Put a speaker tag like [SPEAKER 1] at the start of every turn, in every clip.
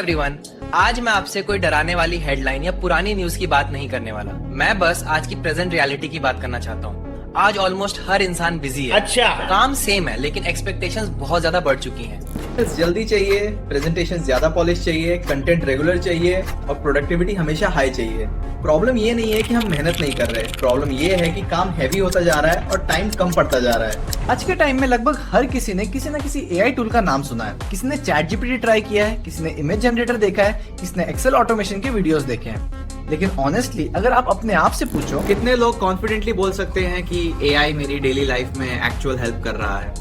[SPEAKER 1] Everyone, आज मैं आपसे कोई डराने वाली हेडलाइन या पुरानी न्यूज की बात नहीं करने वाला। मैं बस आज की प्रेजेंट रियलिटी की बात करना चाहता हूँ। आज ऑलमोस्ट हर इंसान बिजी है।
[SPEAKER 2] अच्छा,
[SPEAKER 1] काम सेम है लेकिन एक्सपेक्टेशंस बहुत ज्यादा बढ़ चुकी हैं।
[SPEAKER 3] जल्दी चाहिए, प्रेजेंटेशन ज्यादा पॉलिश चाहिए, कंटेंट रेगुलर चाहिए और प्रोडक्टिविटी हमेशा हाई चाहिए। प्रॉब्लम ये नहीं है कि हम मेहनत नहीं कर रहे, प्रॉब्लम ये है कि काम हैवी होता जा रहा है और टाइम कम पड़ता जा रहा है।
[SPEAKER 2] आज के टाइम में लगभग हर किसी ने किसी न किसी एआई टूल का नाम सुना है। किसी ने चैट जीपीटी ट्राई किया है, किसी ने इमेज जनरेटर देखा है, किसी ने एक्सेल ऑटोमेशन के वीडियोस देखे हैं। लेकिन ऑनेस्टली अगर आप अपने आप से पूछो,
[SPEAKER 3] कितने लोग कॉन्फिडेंटली बोल सकते हैं कि एआई मेरी डेली लाइफ में एक्चुअल हेल्प कर रहा है?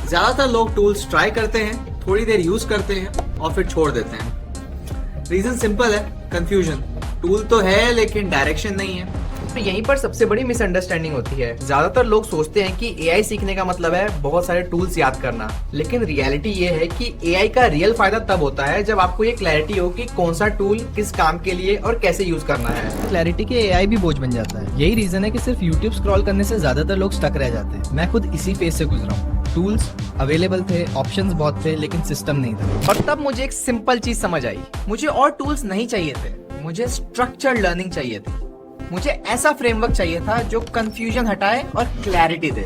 [SPEAKER 3] ज्यादातर लोग टूल्स ट्राई करते हैं, थोड़ी देर यूज करते हैं और फिर छोड़ देते हैं। रीजन सिंपल है, कंफ्यूजन। टूल तो है लेकिन डायरेक्शन नहीं है।
[SPEAKER 2] तो यहीं पर सबसे बड़ी मिसअंडरस्टैंडिंग होती है। ज्यादातर लोग सोचते हैं कि एआई सीखने का मतलब है बहुत सारे टूल्स याद करना, लेकिन रियलिटी ये है कि एआई का रियल फायदा तब होता है जब आपको ये क्लैरिटी हो कि कौन सा टूल किस काम के लिए और कैसे यूज करना है।
[SPEAKER 4] क्लैरिटी के एआई भी बोझ बन जाता है। यही रीजन है कि सिर्फ यूट्यूब स्क्रॉल करने से ज्यादातर लोग स्टक रह जाते हैं। मैं खुद इसी फेज से गुजरा हूँ। टूल्स अवेलेबल थे, ऑप्शंस बहुत थे, लेकिन सिस्टम नहीं था।
[SPEAKER 2] और तब मुझे एक सिंपल चीज समझ आई, मुझे और टूल्स नहीं चाहिए थे, मुझे स्ट्रक्चर्ड लर्निंग चाहिए थी। मुझे ऐसा फ्रेमवर्क चाहिए था जो कंफ्यूजन हटाए और क्लैरिटी दे।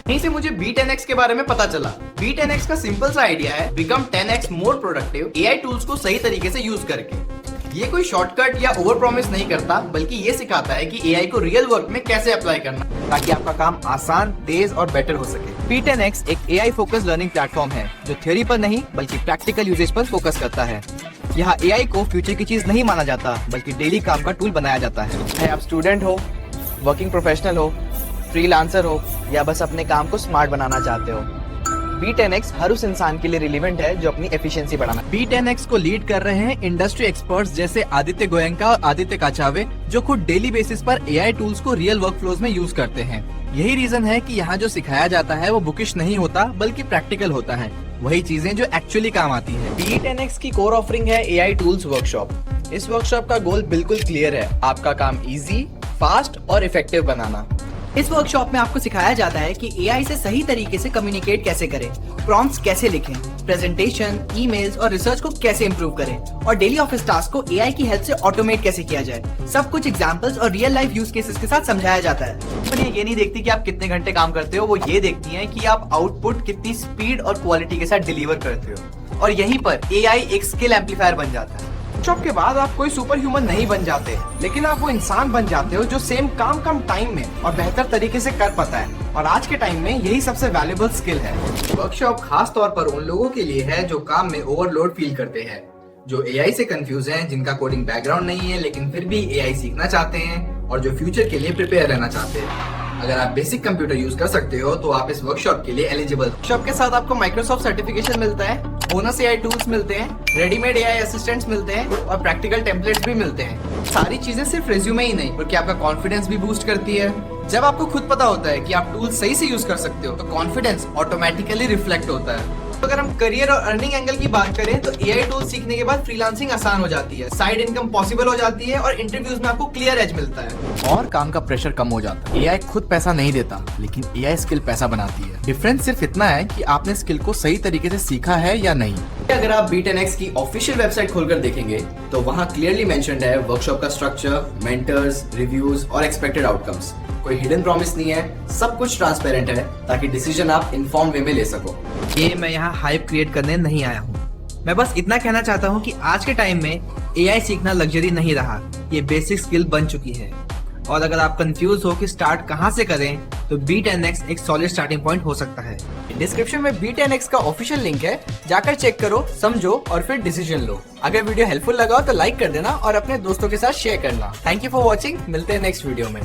[SPEAKER 2] यहीं से मुझे B10X के बारे में पता चला। B10X का सिंपल सा आइडिया है, become 10x more productive AI tools को सही तरीके से यूज करके। ये कोई शॉर्टकट या ओवर प्रॉमिस नहीं करता, बल्कि ये सिखाता है कि एआई को रियल वर्क में कैसे अप्लाई करना ताकि आपका काम आसान, तेज और बेटर हो सके। B10X एक एआई फोकस लर्निंग प्लेटफॉर्म है जो थ्योरी पर नहीं बल्कि प्रैक्टिकल यूजेज पर फोकस करता है। यहाँ एआई को फ्यूचर की चीज नहीं माना जाता, बल्कि डेली काम का टूल बनाया जाता है। चाहे आप स्टूडेंट हो, वर्किंग प्रोफेशनल हो, फ्रीलांसर हो या बस अपने काम को स्मार्ट बनाना चाहते हो, B10X हर उस इंसान के लिए रिलेवेंट है जो अपनी एफिशिएंसी बढ़ाना। B10X को लीड कर रहे हैं इंडस्ट्री एक्सपर्ट्स जैसे आदित्य गोयंका और आदित्य काचावे, जो खुद डेली बेसिस पर एआई टूल्स को रियल वर्क फ्लोज में यूज करते हैं। यही रीजन है कि यहाँ जो सिखाया जाता है वो बुकिश नहीं होता बल्कि प्रैक्टिकल होता है, वही चीजें जो एक्चुअली काम आती है। B10X की कोर ऑफरिंग है एआई टूल्स वर्कशॉप। इस वर्कशॉप का गोल बिल्कुल क्लियर है, आपका काम इजी, फास्ट और इफेक्टिव बनाना। इस वर्कशॉप में आपको सिखाया जाता है कि एआई से सही तरीके से कम्युनिकेट कैसे करें, प्रॉम्प्ट्स कैसे लिखें, प्रेजेंटेशन, ईमेल्स और रिसर्च को कैसे इंप्रूव करें और डेली ऑफिस टास्क को एआई की हेल्प से ऑटोमेट कैसे किया जाए। सब कुछ एग्जांपल्स और रियल लाइफ यूज केसेस के साथ समझाया जाता है। कंपनी ये नहीं देखती कि आप कितने घंटे काम करते हो, वो ये देखती है कि आप आउटपुट कितनी स्पीड और क्वालिटी के साथ डिलीवर करते हो। और यहीं पर एआई एक स्किल एम्पलीफायर बन जाता है। वर्कशॉप के बाद आप कोई सुपर ह्यूमन नहीं बन जाते, लेकिन आप वो इंसान बन जाते हो जो सेम काम कम टाइम में और बेहतर तरीके से कर पाता है। और आज के टाइम में यही सबसे वैल्यूएबल स्किल है। वर्कशॉप खास तौर पर उन लोगों के लिए है जो काम में ओवरलोड फील करते हैं, जो एआई से कंफ्यूज हैं, जिनका कोडिंग बैकग्राउंड नहीं है लेकिन फिर भी एआई सीखना चाहते हैं और जो फ्यूचर के लिए प्रिपेयर रहना चाहते हैं। अगर आप बेसिक कंप्यूटर यूज कर सकते हो तो आप इस वर्कशॉप के लिए एलिजिबल। वर्कशॉप के साथ आपको माइक्रोसॉफ्ट सर्टिफिकेशन मिलता है, बोनस एआई टूल्स मिलते हैं, रेडीमेड एआई असिस्टेंट्स मिलते हैं और प्रैक्टिकल टेम्पलेट्स भी मिलते हैं। सारी चीजें सिर्फ रिज्यूमे ही नहीं बल्कि आपका कॉन्फिडेंस भी बूस्ट करती है। जब आपको खुद पता होता है कि आप टूल सही से यूज कर सकते हो तो कॉन्फिडेंस ऑटोमेटिकली रिफ्लेक्ट होता है। तो अगर हम करियर और अर्निंग एंगल की बात करें तो एआई टूल सीखने के बाद फ्रीलांसिंग आसान हो जाती है, साइड इनकम पॉसिबल हो जाती है और इंटरव्यूज में आपको क्लियर एज मिलता है और काम का प्रेशर कम हो जाता है। एआई खुद पैसा नहीं देता लेकिन एआई स्किल पैसा बनाती है। डिफरेंस सिर्फ इतना है कि आपने स्किल को सही तरीके से सीखा है या नहीं। अगर आप B10X की ऑफिशियल वेबसाइट खोलकर देखेंगे तो वहाँ क्लियरली मेंशन्ड है वर्कशॉप का स्ट्रक्चर, मेंटर्स, रिव्यूज और एक्सपेक्टेड आउटकम्स। कोई हिडन प्रॉमिस नहीं है, सब कुछ ट्रांसपेरेंट है ताकि डिसीजन आप इन्फॉर्म वे में ले सको। ये मैं यहाँ हाइप क्रिएट करने नहीं आया हूँ। मैं बस इतना कहना चाहता हूँ कि आज के टाइम में एआई सीखना लग्जरी नहीं रहा, ये बेसिक स्किल बन चुकी है। और अगर आप कंफ्यूज हो कि स्टार्ट कहाँ से करें तो B10X एक सॉलिड स्टार्टिंग पॉइंट हो सकता है। डिस्क्रिप्शन में B10X का ऑफिशियल लिंक है, जाकर चेक करो, समझो और फिर डिसीजन लो। अगर वीडियो हेल्पफुल लगा तो लाइक कर देना और अपने दोस्तों के साथ शेयर करना। थैंक यू फॉर वॉचिंग, मिलते हैं नेक्स्ट वीडियो में।